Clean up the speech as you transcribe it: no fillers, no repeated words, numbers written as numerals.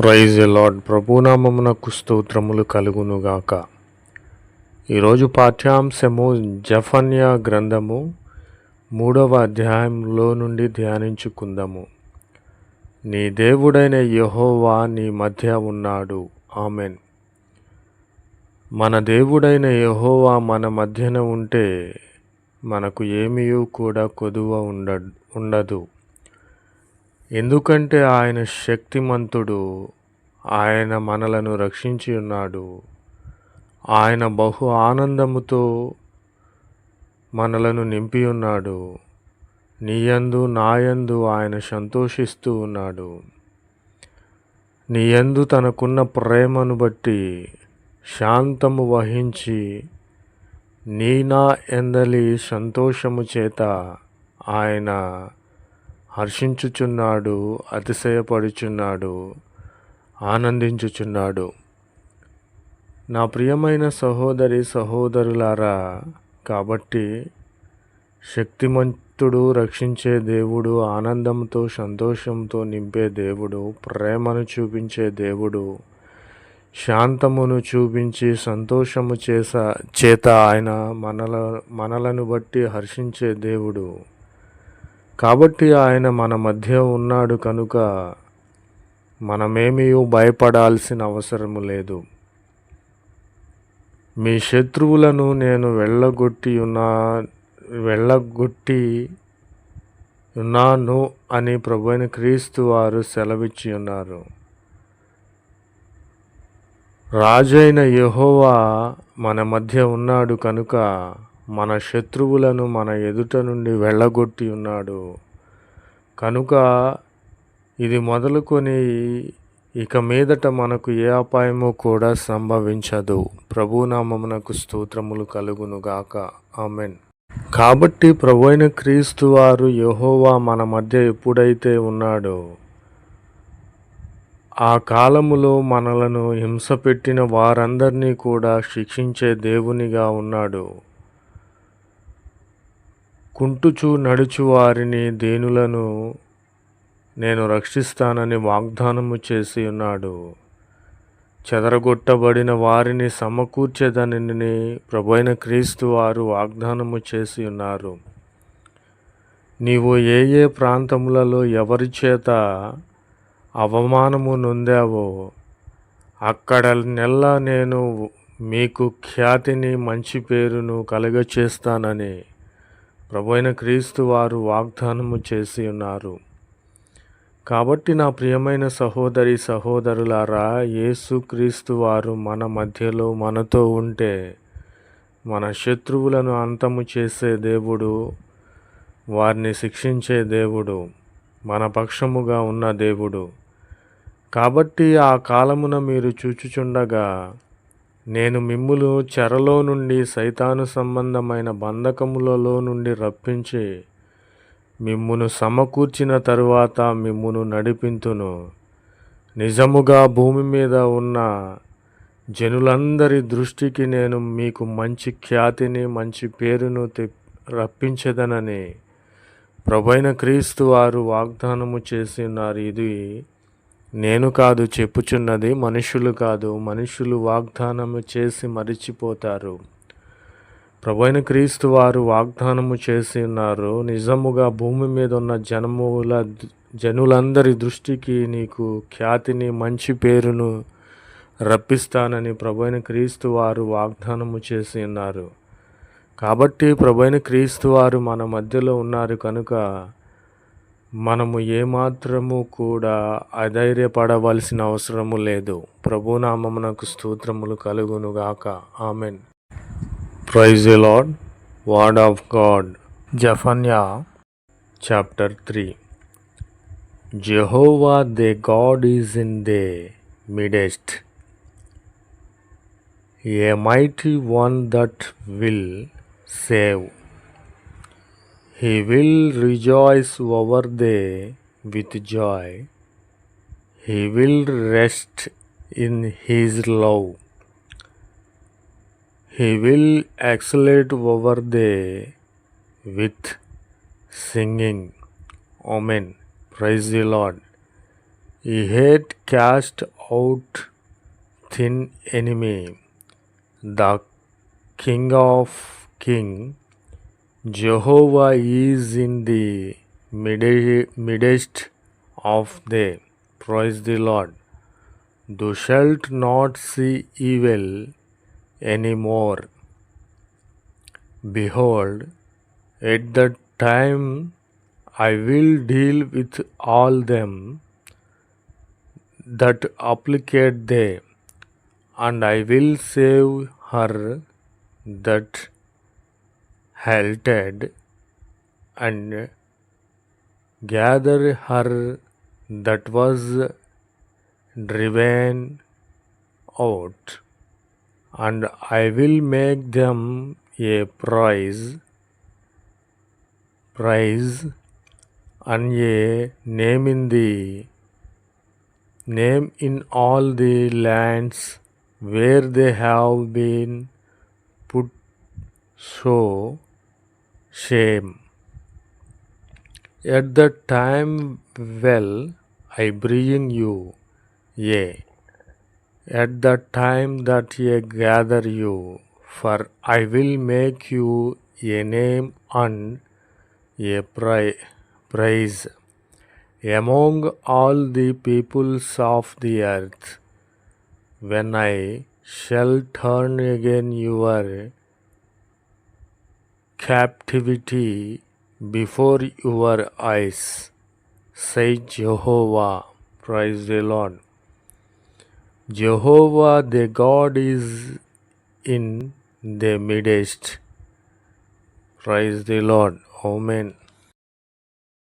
Praise the lord. ప్రభునామమునకు స్తోత్రములు కలుగునుగాక. ఈరోజు పాఠ్యాంశము జెఫన్యా గ్రంథము 3వ అధ్యాయంలో నుండి ధ్యానించుకుందాము. నీ దేవుడైన యెహోవా నీ మధ్య ఉన్నాడు. ఆమెన్. మన దేవుడైన యెహోవా మన మధ్యన ఉంటే మనకు ఏమీయూ కూడా కొదువ ఉండదు. ఎందుకంటే ఆయన శక్తిమంతుడు, ఆయన మనలను రక్షించి ఉన్నాడు. ఆయన బహు ఆనందముతో మనలను నింపి ఉన్నాడు. నీయందు నాయందు ఆయన సంతోషిస్తూ ఉన్నాడు. నీయందు తనకున్న ప్రేమను బట్టి శాంతము వహించి నా యందలి సంతోషము చేత ఆయన హర్షించుచున్నాడు, అతిశయపడుచున్నాడు, ఆనందించుచున్నాడు. నా ప్రియమైన సహోదరి సహోదరులారా, కాబట్టి శక్తిమంతుడు, రక్షించే దేవుడు, ఆనందంతో సంతోషంతో నింపే దేవుడు, ప్రేమను చూపించే దేవుడు, శాంతమును చూపించి సంతోషము చేత ఆయన మనలను బట్టి హర్షించే దేవుడు. కాబట్టి ఆయన మన మధ్య ఉన్నాడు కనుక మనమేమీ భయపడాల్సిన అవసరము లేదు. మీ శత్రువులను నేను వెళ్ళగొట్టి ఉన్నాను అని ప్రభువైన క్రీస్తు వారు సెలవిచ్చి ఉన్నారు. రాజైన యెహోవా మన మధ్య ఉన్నాడు కనుక మన శత్రువులను మన ఎదుట నుండి వెళ్ళగొట్టి ఉన్నాడు. కనుక ఇది మొదలుకొని ఇక మీదట మనకు ఏ అపాయము కూడా సంభవించదు. ప్రభునామమునకు స్తోత్రములు కలుగునుగాక. ఆమెన్. కాబట్టి ప్రభువైన క్రీస్తు వారు యెహోవా మన మధ్య ఎప్పుడైతే ఉన్నాడో ఆ కాలములో మనలను హింసపెట్టిన వారందరినీ కూడా శిక్షించే దేవునిగా ఉన్నాడు. కుంటుచు నడుచు వారిని, దీనులను నేను రక్షిస్తానని వాగ్దానము చేసి ఉన్నాడు. చెదరగొట్టబడిన వారిని సమకూర్చేదనని ప్రభువైన క్రీస్తు వారు వాగ్దానము చేసి ఉన్నారు. నీవు ఏ ఏ ప్రాంతములలో ఎవరి చేత అవమానము నొందావో అక్కడ నెల్లా నేను మీకు ఖ్యాతిని, మంచి పేరును కలుగచేస్తానని ప్రభువైన క్రీస్తు వారు వాగ్దానము చేసి ఉన్నారు. కాబట్టి నా ప్రియమైన సహోదరి సహోదరులారా, యేసు క్రీస్తు వారు మన మధ్యలో మనతో ఉంటే మన శత్రువులను అంతము చేసే దేవుడు, వారిని శిక్షించే దేవుడు, మన పక్షముగా ఉన్న దేవుడు. కాబట్టి ఆ కాలమున మీరు చూచుచుండగా నేను మిమ్మును చెరలో నుండి, సైతాను సంబంధమైన బంధకములలో నుండి రప్పించి మిమ్మును సమకూర్చిన తరువాత మిమ్మును నడిపింతును. నిజముగా భూమి మీద ఉన్న జనులందరి దృష్టికి నేను మీకు మంచి ఖ్యాతిని, మంచి పేరును రప్పించదనని ప్రభువైన క్రీస్తు వారు వాగ్దానము చేసి ఉన్నారు. ఇది నేను కాదు చెప్పుచున్నది, మనుషులు కాదు. మనుషులు వాగ్దానము చేసి మరిచిపోతారు. ప్రభువైన క్రీస్తు వారు వాగ్దానము చేసి ఉన్నారు. నిజముగా భూమి మీద ఉన్న జనులందరి దృష్టికి నీకు ఖ్యాతిని, మంచి పేరును రప్పిస్తానని ప్రభువైన క్రీస్తు వారు వాగ్దానము చేసి ఉన్నారు. కాబట్టి ప్రభువైన క్రీస్తు వారు మన మధ్యలో ఉన్నారు కనుక మనము ఏమాత్రము కూడా అధైర్యపడవలసిన అవసరము లేదు. ప్రభునామమునకు స్తోత్రములు కలుగునుగాక. Amen. Praise the Lord. Word of God. Zephaniah chapter 3. Jehovah thy God is in thy midst, a mighty one that will save. He will rejoice over thee with joy. He will rest in his love. He will exult over thee with singing. Amen. Praise the Lord. He hath cast out thin enemy, the King of Kings. Jehovah is in the midst of thee. Praise the Lord. Thou shalt not see evil any more. Behold, at that time I will deal with all them that afflict thee, and I will save her that halted, and gather her that was driven out, and I will make them a prize and a name in all the lands where they have been put so shame. At that time will I bring you, yea, at that time that ye gather you, for I will make you a name and a praise among all the peoples of the earth, when I shall turn again your captivity before your eyes, says Jehovah. Praise the Lord. Jehovah the God is in the midst. Praise the Lord. Amen.